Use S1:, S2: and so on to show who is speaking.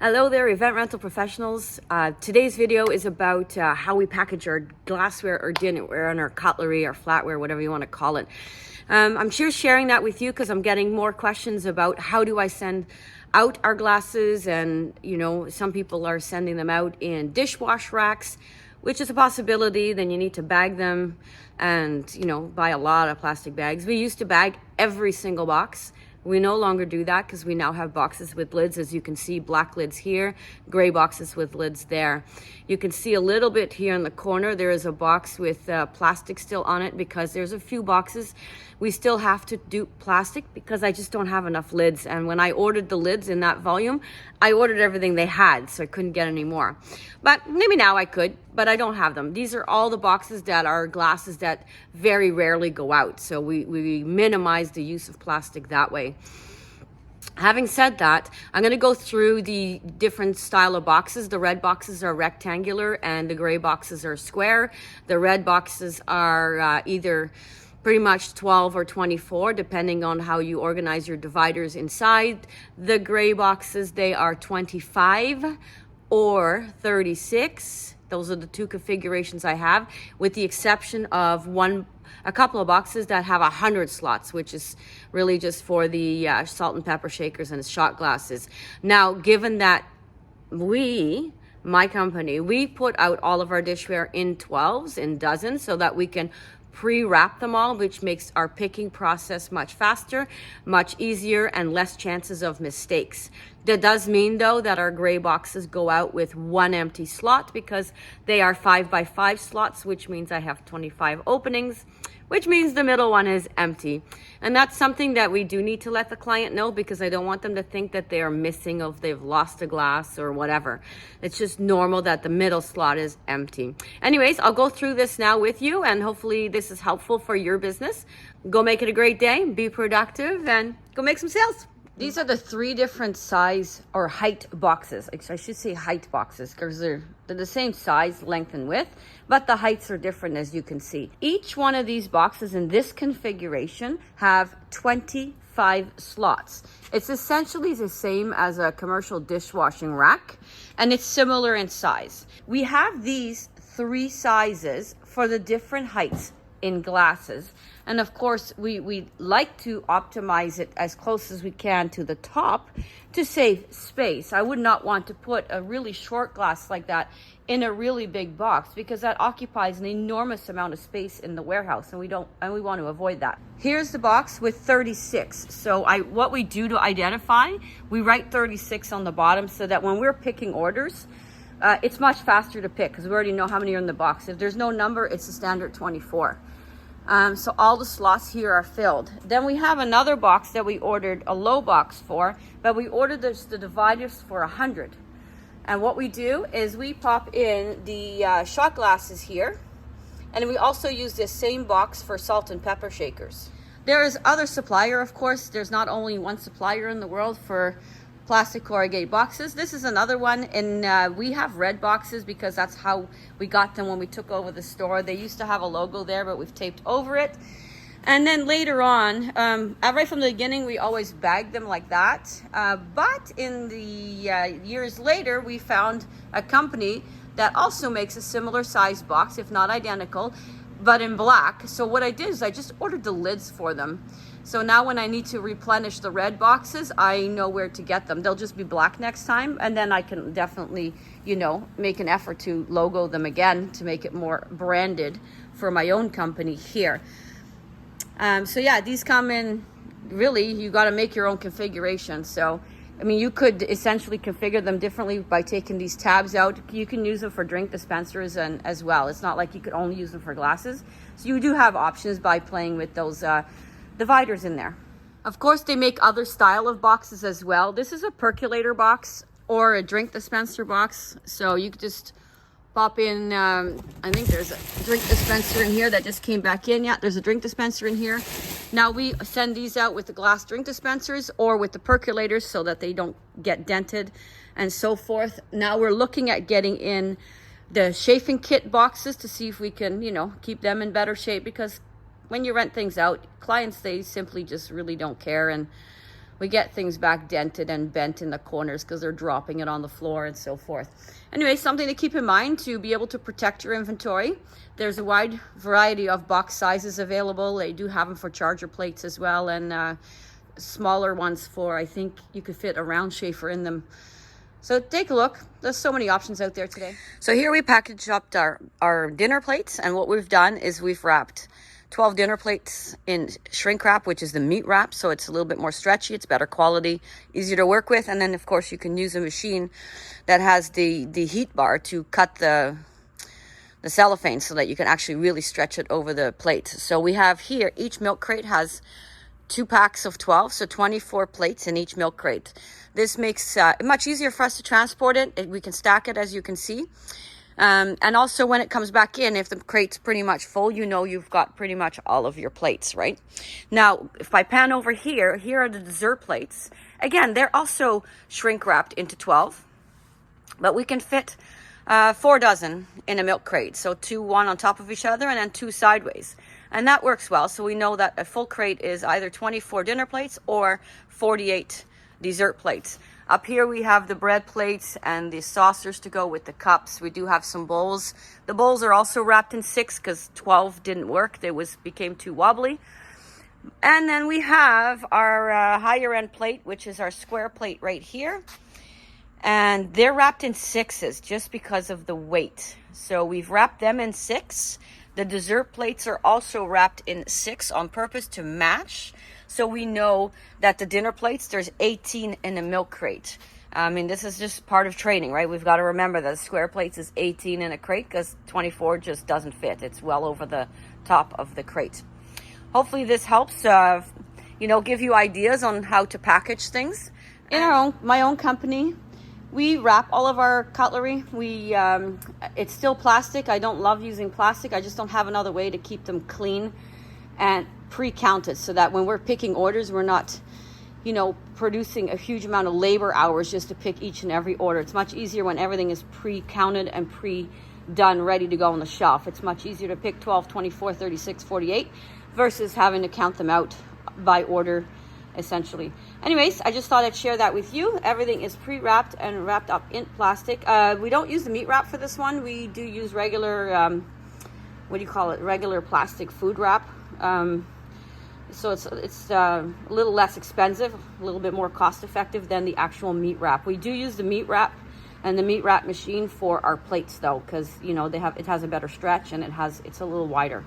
S1: Hello there, event rental professionals. Today's video is about how we package our glassware or dinnerware and our cutlery or flatware, whatever you want to call it. I'm sure sharing that with you because I'm getting more questions about how do I send out our glasses, and some people are sending them out in dishwash racks, which is a possibility. Then you need to bag them and buy a lot of plastic bags. We used to bag every single box. We no longer do that because we now have boxes with lids. As you can see, black lids here, gray boxes with lids there. You can see a little bit here in the corner, there is a box with plastic still on it because there's a few boxes we still have to do plastic because I just don't have enough lids. And when I ordered the lids in that volume, I ordered everything they had, so I couldn't get any more. But maybe now I could, but I don't have them. These are all the boxes that are glasses that very rarely go out. So we minimize the use of plastic that way. Having said that, I'm going to go through the different style of boxes. The red boxes are rectangular and the gray boxes are square. The red boxes are either pretty much 12 or 24, depending on how you organize your dividers inside. The gray boxes, they are 25 or 36. Those are the two configurations I have, with the exception of a couple of boxes that have 100 slots, which is really just for the salt and pepper shakers and shot glasses. Now, given that my company, we put out all of our dishware in 12s, in dozens, so that we can pre-wrap them all, which makes our picking process much faster, much easier, and less chances of mistakes. That does mean, though, that our gray boxes go out with one empty slot because they are 5x5 slots, which means I have 25 openings, which means the middle one is empty. And that's something that we do need to let the client know, because I don't want them to think that they are missing, or they've lost a glass or whatever. It's just normal that the middle slot is empty. Anyways, I'll go through this now with you, and hopefully this is helpful for your business. Go make it a great day, be productive, and go make some sales. These are the three different size or height boxes. I should say height boxes because they're the same size, length and width, but the heights are different, as you can see. Each one of these boxes in this configuration have 25 slots. It's essentially the same as a commercial dishwashing rack, and it's similar in size. We have these three sizes for the different heights in glasses, and of course we like to optimize it as close as we can to the top to save space. I would not want to put a really short glass like that in a really big box, because that occupies an enormous amount of space in the warehouse, and we want to avoid that. Here's the box with 36. So what we do to identify, we write 36 on the bottom so that when we're picking orders, it's much faster to pick because we already know how many are in the box. If there's no number, it's a standard 24. So all the slots here are filled. Then we have another box that we ordered a low box for, but we ordered the dividers for 100. And what we do is we pop in the shot glasses here, and we also use this same box for salt and pepper shakers. There is other supplier, of course. There's not only one supplier in the world for plastic corrugated boxes. This is another one, and we have red boxes because that's how we got them when we took over the store. They used to have a logo there, but we've taped over it. And then later on, right from the beginning, we always bagged them like that. But in the years later, we found a company that also makes a similar size box, if not identical, but in black. So what I did is I just ordered the lids for them. So now when I need to replenish the red boxes, I know where to get them. They'll just be black next time, and then I can definitely, make an effort to logo them again to make it more branded for my own company here. So yeah, these come in, really, you got to make your own configuration. So, you could essentially configure them differently by taking these tabs out. You can use them for drink dispensers as well. It's not like you could only use them for glasses. So you do have options by playing with those dividers in there. Of course, they make other style of boxes as well. This is a percolator box or a drink dispenser box. So you could just pop in, I think there's a drink dispenser in here that just came back in. Yeah, there's a drink dispenser in here. Now we send these out with the glass drink dispensers or with the percolators so that they don't get dented and so forth. Now we're looking at getting in the chafing kit boxes to see if we can, keep them in better shape, because when you rent things out, clients, they simply just really don't care. And we get things back dented and bent in the corners because they're dropping it on the floor and so forth. Anyway, something to keep in mind to be able to protect your inventory. There's a wide variety of box sizes available. They do have them for charger plates as well, and smaller ones for, I think you could fit a round chafer in them. So take a look. There's so many options out there today. So here we packaged up our dinner plates, and what we've done is we've wrapped 12 dinner plates in shrink wrap, which is the meat wrap, so it's a little bit more stretchy, it's better quality, easier to work with. And then of course you can use a machine that has the heat bar to cut the cellophane so that you can actually really stretch it over the plate. So we have here, each milk crate has 2 packs of 12, so 24 plates in each milk crate. This makes it much easier for us to transport it. We can stack it, as you can see. And also when it comes back in, if the crate's pretty much full, you know you've got pretty much all of your plates, right? Now, if I pan over here, here are the dessert plates. Again, they're also shrink wrapped into 12, but we can fit 4 dozen in a milk crate. So 2, 1 on top of each other, and then 2 sideways. And that works well. So we know that a full crate is either 24 dinner plates or 48 dessert plates. Up here we have the bread plates and the saucers to go with the cups. We do have some bowls. The bowls are also wrapped in 6 because 12 didn't work. They became too wobbly. And then we have our higher end plate, which is our square plate right here. And they're wrapped in 6s just because of the weight. So we've wrapped them in 6. The dessert plates are also wrapped in 6 on purpose to match. So we know that the dinner plates, there's 18 in a milk crate. I mean, this is just part of training, right? We've got to remember that square plates is 18 in a crate because 24 just doesn't fit. It's well over the top of the crate. Hopefully this helps, give you ideas on how to package things. In my own company, we wrap all of our cutlery. It's still plastic. I don't love using plastic. I just don't have another way to keep them clean and pre-counted so that when we're picking orders, we're not, producing a huge amount of labor hours just to pick each and every order. It's much easier when everything is pre-counted and pre-done, ready to go on the shelf. It's much easier to pick 12, 24, 36, 48 versus having to count them out by order, essentially. Anyways, I just thought I'd share that with you. Everything is pre-wrapped and wrapped up in plastic. We don't use the meat wrap for this one. We do use regular, regular plastic food wrap. So it's a little less expensive, a little bit more cost effective than the actual meat wrap. We do use the meat wrap and the meat wrap machine for our plates though, because it has a better stretch and it's a little wider.